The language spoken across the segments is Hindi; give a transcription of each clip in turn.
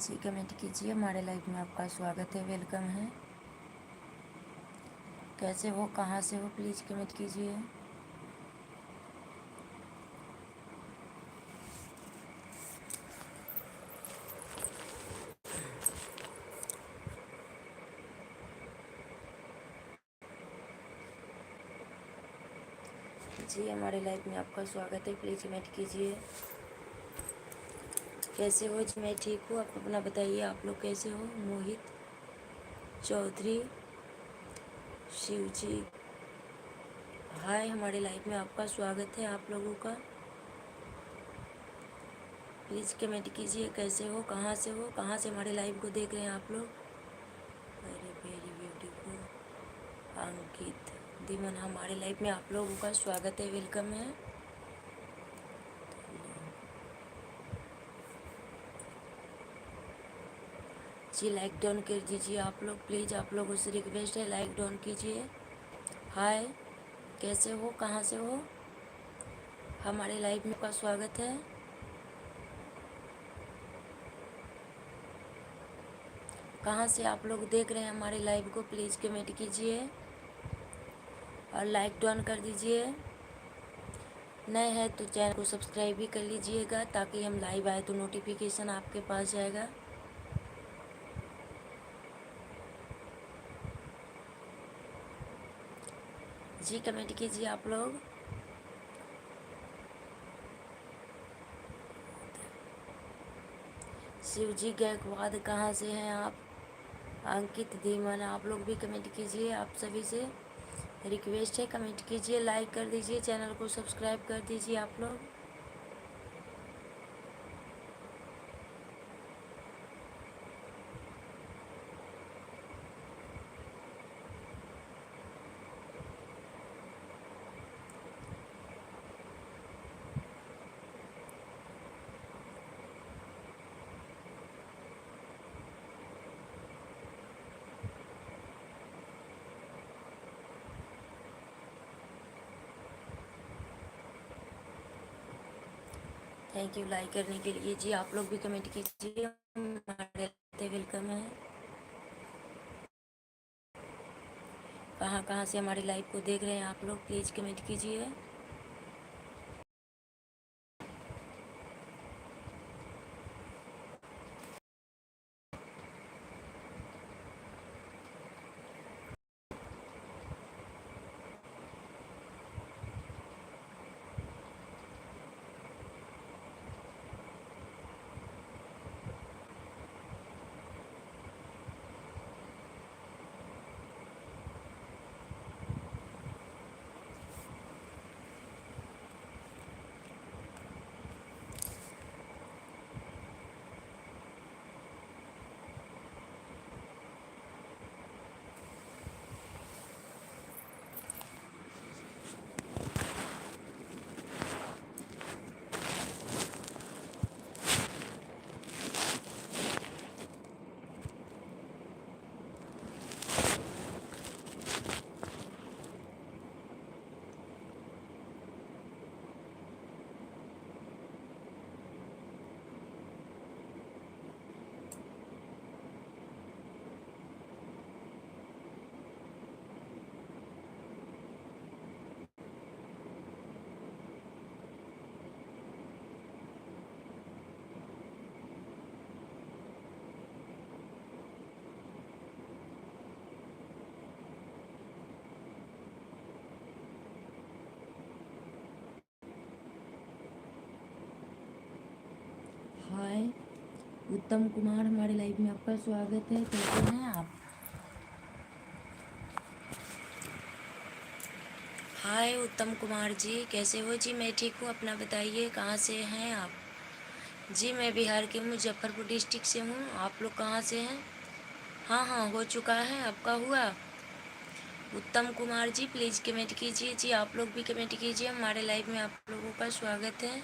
जी कमेंट कीजिए। हमारे लाइव में आपका स्वागत है, वेलकम है। कैसे हो, कहाँ से हो, प्लीज़ कमेंट कीजिए। जी हमारे लाइव में आपका स्वागत है, प्लीज़ कमेंट कीजिए। कैसे हो जी? मैं ठीक हूँ, आप अपना बताइए, आप लोग कैसे हो? मोहित चौधरी, शिव जी, हाय। हमारे लाइव में आपका स्वागत है आप लोगों का। प्लीज़ कमेंट कीजिए, कैसे हो, कहाँ से हो, कहाँ से हमारे लाइव को देख रहे हैं आप लोग। वेरी वेरी ब्यूटीफुल अंकित दीमन, हमारे लाइव में आप लोगों का स्वागत है, वेलकम है। जी लाइक डाउन कर दीजिए आप लोग, प्लीज़ आप लोगों से रिक्वेस्ट है, लाइक डाउन कीजिए। हाय, कैसे हो, कहाँ से हो? हमारे लाइव में आपका स्वागत है। कहाँ से आप लोग देख रहे हैं हमारे लाइव को, प्लीज़ कमेंट कीजिए और लाइक डाउन कर दीजिए। नए हैं तो चैनल को सब्सक्राइब भी कर लीजिएगा, ताकि हम लाइव आए तो नोटिफिकेशन आपके पास जाएगा। जी कमेंट कीजिए आप लोग। शिवजी गायकवाड, कहाँ से हैं आप? अंकित धीमन, आप लोग भी कमेंट कीजिए। आप सभी से रिक्वेस्ट है, कमेंट कीजिए, लाइक कर दीजिए, चैनल को सब्सक्राइब कर दीजिए आप लोग। थैंक यू लाइक करने के लिए। जी आप लोग भी कमेंट कीजिए, हमारे वेलकम है। कहाँ कहाँ से हमारी लाइव को देख रहे हैं आप लोग, प्लीज़ कमेंट कीजिए। हाय उत्तम कुमार, हमारे लाइव में आपका स्वागत है, कैसे हैं आप? हाय उत्तम कुमार जी, कैसे हो जी? मैं ठीक हूँ, अपना बताइए, कहाँ से हैं आप? जी मैं बिहार के मुजफ्फरपुर डिस्ट्रिक्ट से हूँ। आप लोग कहाँ से हैं? हाँ हाँ हो चुका है, आपका हुआ? उत्तम कुमार जी प्लीज़ कमेंट कीजिए। जी आप लोग भी कमेंट कीजिए, हमारे लाइव में आप लोगों का स्वागत है।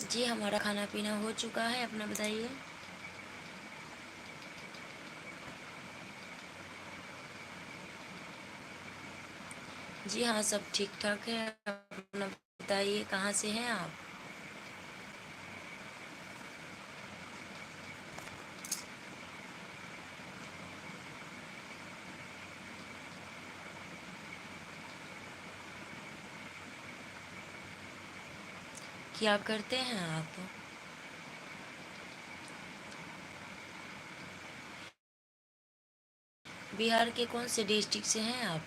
जी हमारा खाना पीना हो चुका है, अपना बताइए। जी हाँ, सब ठीक ठाक है। अपना बताइए, कहाँ से हैं आप? क्या करते हैं आप? बिहार के कौन से डिस्ट्रिक्ट से हैं आप?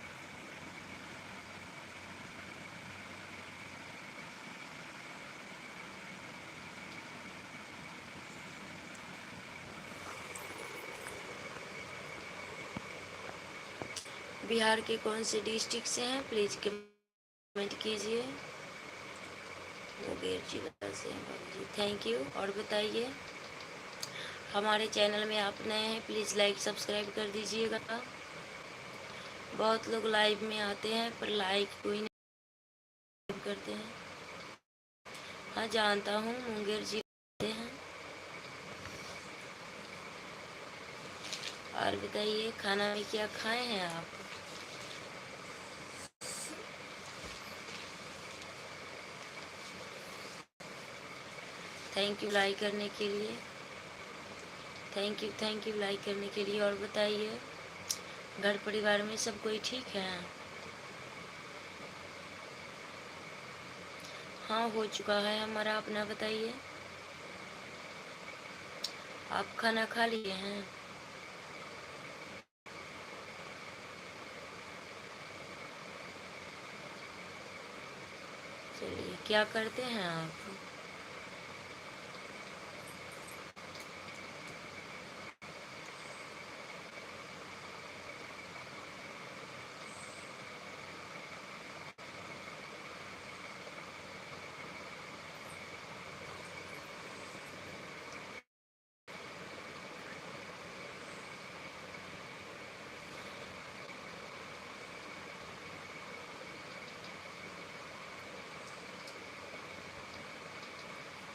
बिहार के कौन से डिस्ट्रिक्ट से हैं, प्लीज़ कमेंट कीजिए। मुंगेर जिला से हैं बाबू जी, थैंक यू। और बताइए, हमारे चैनल में आप नए हैं, प्लीज़ लाइक सब्सक्राइब कर दीजिएगा। बहुत लोग लाइव में आते हैं पर लाइक कोई नहीं करते हैं। हाँ, जानता हूँ, मुंगेर जिले से हैं। और बताइए, खाना में क्या खाए हैं आप? थैंक यू लाइक करने के लिए। थैंक यू लाइक करने के लिए। और बताइए, घर परिवार में सब कोई ठीक है? हाँ, हो चुका है हमारा। अपना बताइए, आप खाना खा लिए हैं? चलिए, क्या करते हैं आप?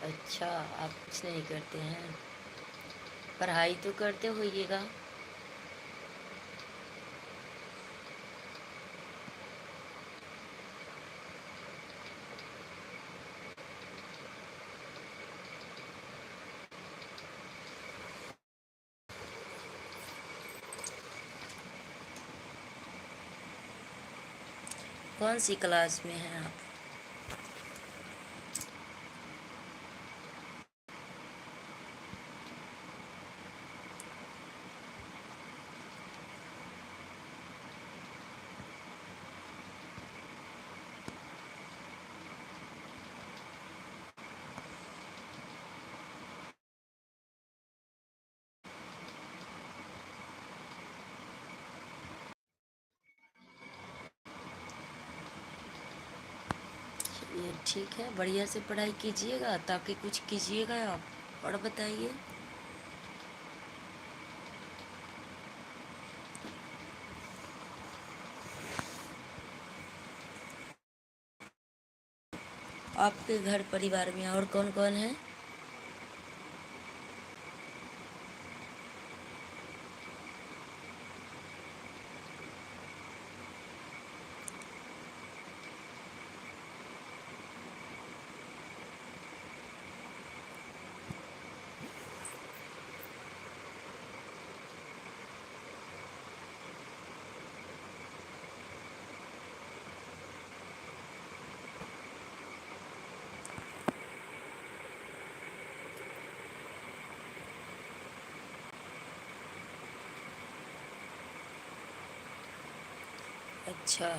अच्छा, आप कुछ नहीं करते हैं, पढ़ाई तो करते होइएगा। कौन सी क्लास में हैं आप? ये ठीक है, बढ़िया से पढ़ाई कीजिएगा ताकि कुछ कीजिएगा आप। और बताइए, आपके घर परिवार में और कौन कौन है? अच्छा,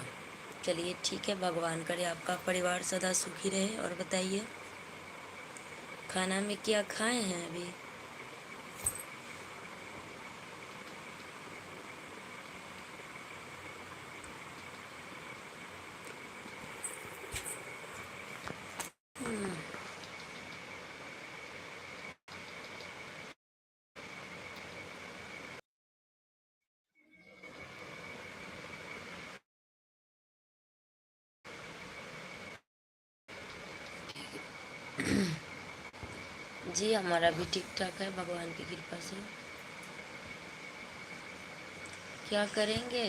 चलिए ठीक है, भगवान करे आपका परिवार सदा सुखी रहे। और बताइए, खाना में क्या खाए हैं अभी? जी, हमारा भी ठीक ठाक है भगवान की कृपा से। क्या करेंगे?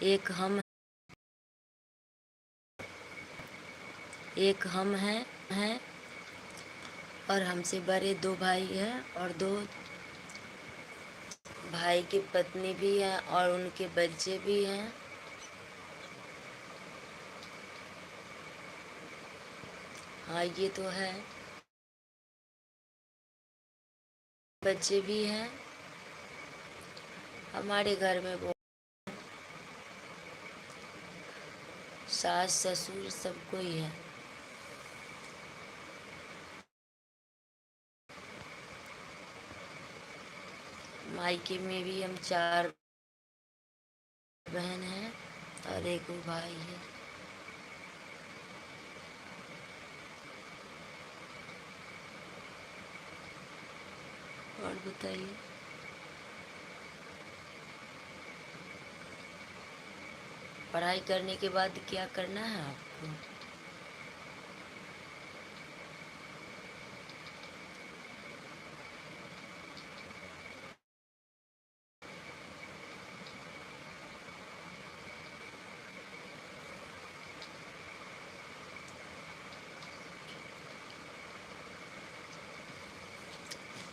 एक हम हैं और हमसे बड़े 2 भाई हैं और 2 भाई की पत्नी भी है और उनके बच्चे भी हैं। हाँ, ये तो है। बच्चे भी हैं। हमारे घर में वो सास ससुर सब कोई है। मायके में भी हम 4 बहन हैं और एक भाई है। और बताइए। पढ़ाई करने के बाद क्या करना है आपको?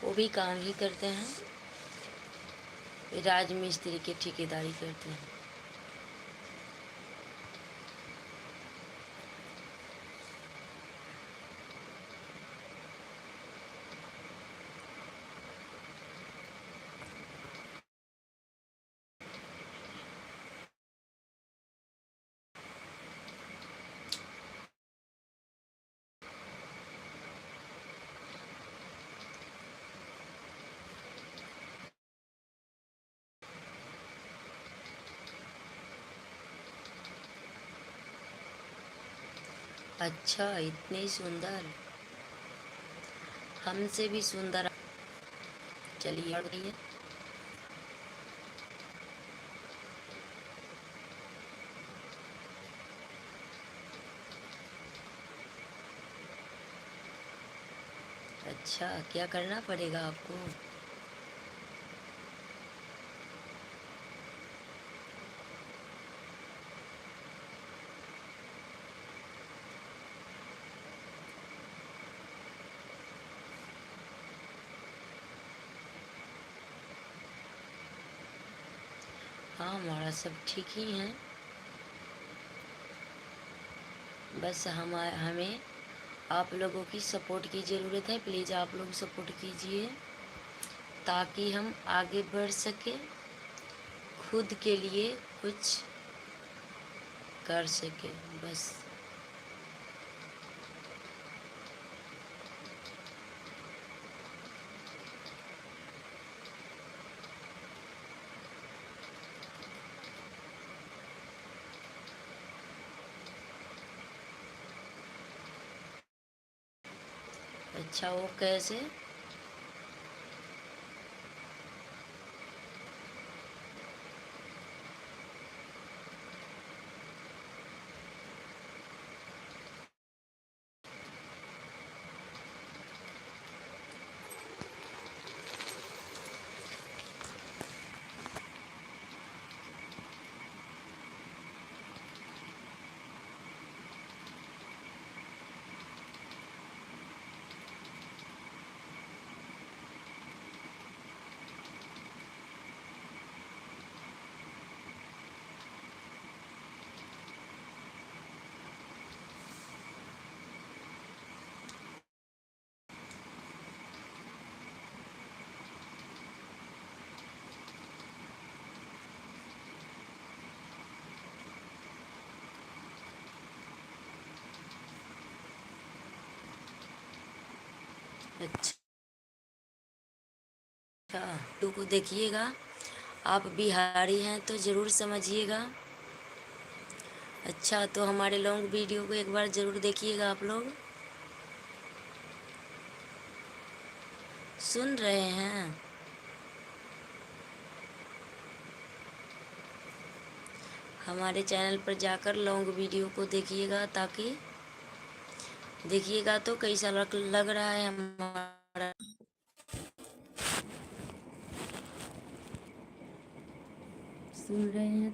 वो भी काम ही करते हैं, राजमिस्त्री की ठेकेदारी करते हैं। अच्छा, इतनी सुंदर, हमसे भी सुंदर। चलिए और बताइए। अच्छा, क्या करना पड़ेगा आपको? हाँ, हमारा सब ठीक ही है। बस हमें आप लोगों की सपोर्ट की ज़रूरत है। प्लीज़ आप लोग सपोर्ट कीजिए ताकि हम आगे बढ़ सकें, खुद के लिए कुछ कर सकें बस। अच्छा, वो कैसे? अच्छा, वीडियो को देखिएगा। आप बिहारी हैं तो ज़रूर समझिएगा। अच्छा, तो हमारे लॉन्ग वीडियो को एक बार ज़रूर देखिएगा आप लोग। सुन रहे हैं? हमारे चैनल पर जाकर लॉन्ग वीडियो को देखिएगा, ताकि देखिएगा तो कैसा लग रहा है हमारा। सुन रहे हैं?